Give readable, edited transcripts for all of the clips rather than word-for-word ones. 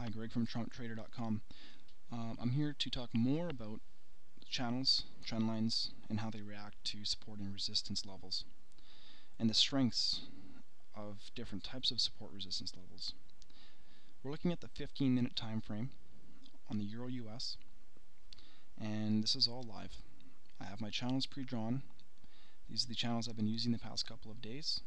Hi, Greg from TrumpTrader.com. I'm here to talk more about channels, trend lines, and how they react to support and resistance levels, and the strengths of different types of support resistance levels. We're looking at the 15-minute time frame on the Euro US, and this is all live. I have my channels pre-drawn. These are the channels I've been using the past couple of days.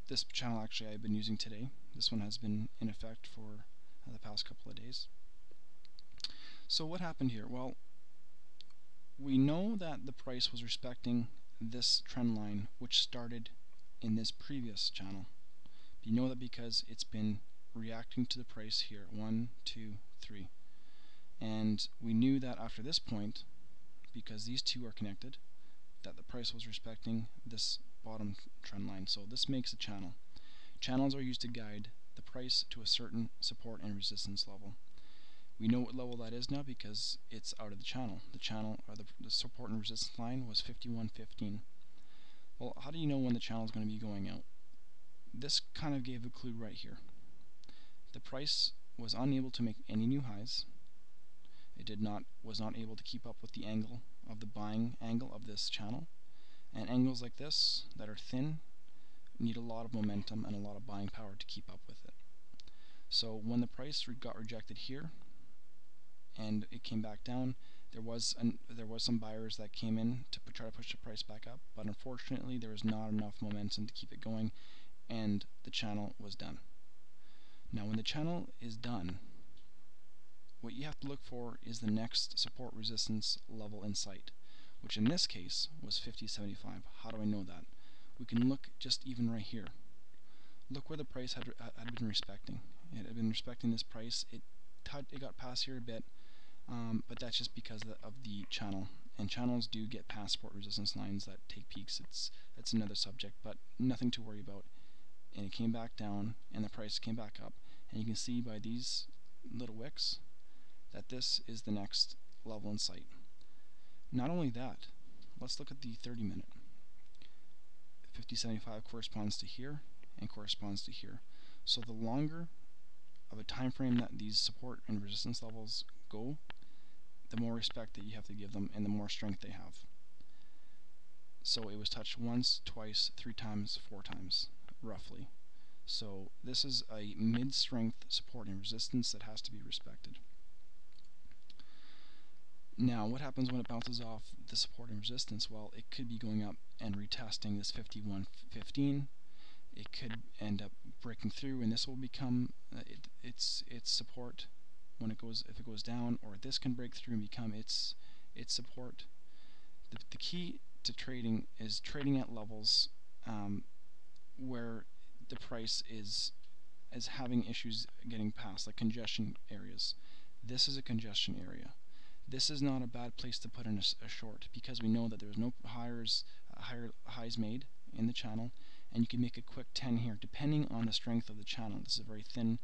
This channel actually I've been using today. This one has been in effect for the past couple of days. So what happened here? Well, we know that the price was respecting this trend line which started in this previous channel. You know that because it's been reacting to the price here. 1, 2, 3. And we knew that after this point, because these two are connected, that the price was respecting this bottom trend line. So this makes a channel. Channels are used to guide the price to a certain support and resistance level. We know what level that is now because it's out of the channel. The channel, or the support and resistance line, was 51.15. Well, how do you know when the channel is going to be going out? This kind of gave a clue right here. The price was unable to make any new highs. It was not able to keep up with the angle of the buying angle of this channel. And angles like this that are thin need a lot of momentum and a lot of buying power to keep up with it. So when the price got rejected here and it came back down, there was some buyers that came in to try to push the price back up, but unfortunately there was not enough momentum to keep it going, and the channel was done. Now when the channel is done, what you have to look for is the next support resistance level in sight, which in this case was 50.75. How do I know that? We can look just even right here. Look where the price had been respecting. It had been respecting this price. It got past here a bit, but that's just because of the channel. And channels do get past support resistance lines that take peaks. It's another subject, but nothing to worry about. And it came back down, and the price came back up. And you can see by these little wicks that this is the next level in sight. Not only that, let's look at the 30-minute. 50.75 corresponds to here and corresponds to here. So the longer of a time frame that these support and resistance levels go, the more respect that you have to give them and the more strength they have. So it was touched once, twice, 3 times, 4 times, roughly. So this is a mid-strength support and resistance that has to be respected. Now, what happens when it bounces off the support and resistance? Well, it could be going up and retesting this 51.15. It could end up breaking through, and this will become its support when if it goes down, or this can break through and become its support. The key to trading is trading at levels where the price is having issues getting past, like congestion areas. This is a congestion area. This is not a bad place to put in a short, because we know that there's no higher highs made in the channel, and you can make a quick 10 here depending on the strength of the channel. This is very thin,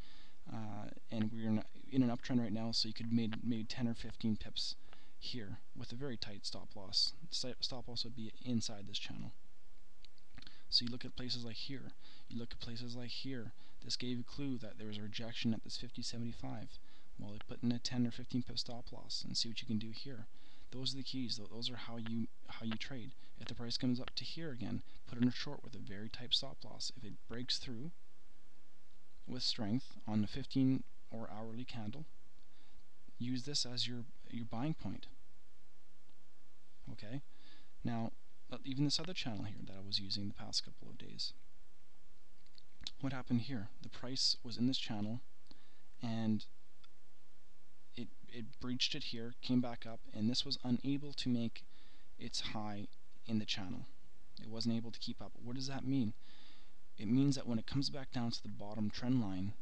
and we're in an uptrend right now, so you could maybe 10 or 15 pips here with a very tight stop loss. Stop loss would be inside this channel. So you look at places like here, you look at places like here. This gave a clue that there was a rejection at this 50.75. Well, they put in a 10 or 15 pip stop loss and see what you can do here. Those are the keys. Those are how you trade. If the price comes up to here again, put in a short with a very tight stop loss. If it breaks through with strength on the 15 or hourly candle, use this as your buying point. Okay. Now, even this other channel here that I was using the past couple of days. What happened here? The price was in this channel, and it breached it here, came back up, and this was unable to make its high in the channel. It wasn't able to keep up. What does that mean? It means that when it comes back down to the bottom trend line,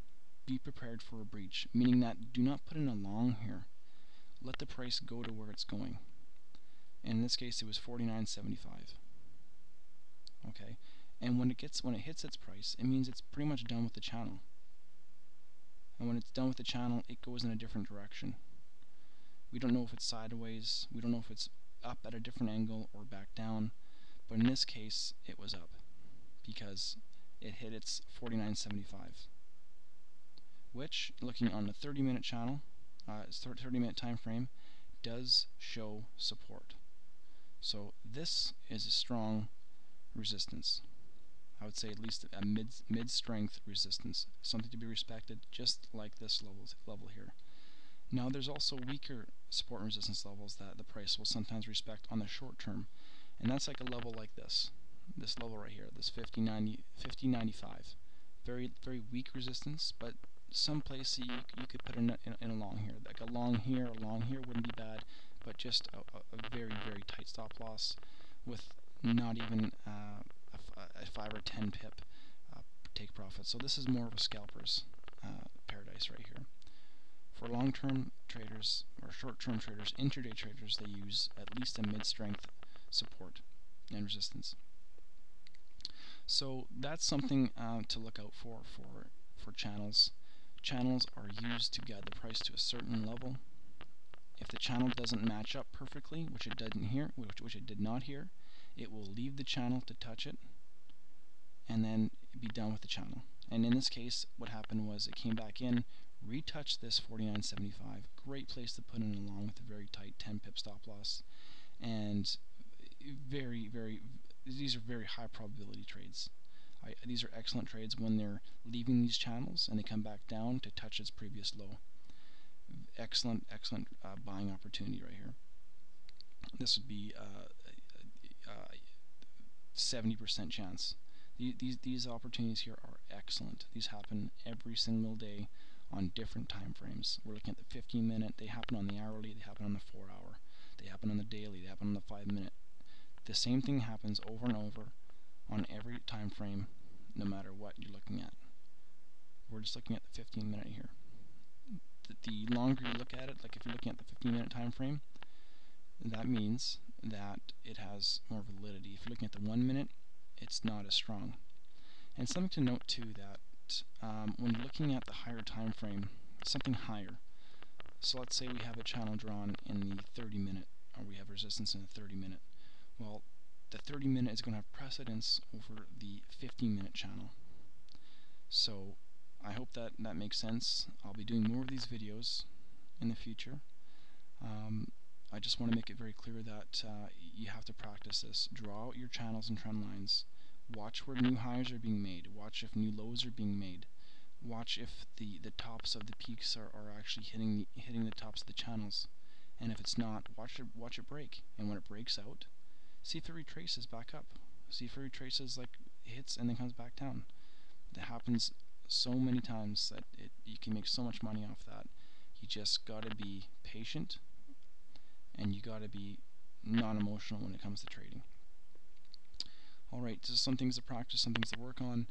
be prepared for a breach, meaning that do not put in a long here. Let the price go to where it's going. And in this case, it was 49.75. Okay, and when it hits its price, it means it's pretty much done with the channel. And when it's done with the channel, it goes in a different direction. We don't know if it's sideways, we don't know if it's up at a different angle or back down, but in this case it was up because it hit its 49.75. which, looking on the 30-minute channel, 30-minute time frame, does show support. So this is a strong resistance. I would say at least a mid-strength resistance, something to be respected, just like this level here. Now there's also weaker support and resistance levels that the price will sometimes respect on the short term, and that's like a level like this level right here, this 50.95. Very weak resistance, but some place you could put in a long here, like a long here wouldn't be bad, but just a very tight stop loss with not even a 5 or 10 pip take profit. So this is more of a scalper's paradise right here. For long-term traders or short-term traders, intraday traders, they use at least a mid-strength support and resistance. So that's something to look out for channels. Channels are used to guide the price to a certain level. If the channel doesn't match up perfectly, which it didn't here, which it did not here, it will leave the channel to touch it and then be done with the channel. And in this case, what happened was it came back in, retouched this 49.75. Great place to put in along with a very tight 10 pip stop loss, and these are very high probability trades. These are excellent trades when they're leaving these channels and they come back down to touch its previous low. Excellent buying opportunity right here. This would be 70% chance. These opportunities here are excellent. These happen every single day on different time frames. We're looking at the 15-minute. They happen on the hourly. They happen on the 4-hour. They happen on the daily. They happen on the 5-minute. The same thing happens over and over on every time frame, no matter what you're looking at. We're just looking at the 15-minute here. The longer you look at it, like if you're looking at the 15-minute time frame, that means that it has more validity. If you're looking at the 1-minute, it's not as strong. And something to note too, that when looking at the higher time frame, something higher. So let's say we have a channel drawn in the 30-minute, or we have resistance in the 30-minute. Well, the 30-minute is going to have precedence over the 15-minute channel. So I hope that makes sense. I'll be doing more of these videos in the future. I just want to make it very clear that you have to practice this. Draw out your channels and trend lines. Watch where new highs are being made. Watch if new lows are being made. Watch if the tops of the peaks are actually hitting the tops of the channels. And if it's not, watch it break. And when it breaks out, see if it retraces back up. See if it retraces, like hits and then comes back down. That happens so many times that you can make so much money off that. You just gotta be patient, and you gotta be non-emotional when it comes to trading. Alright, so some things to practice, some things to work on.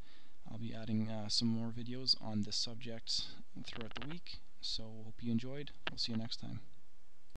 I'll be adding some more videos on this subject throughout the week, so hope you enjoyed. We'll see you next time.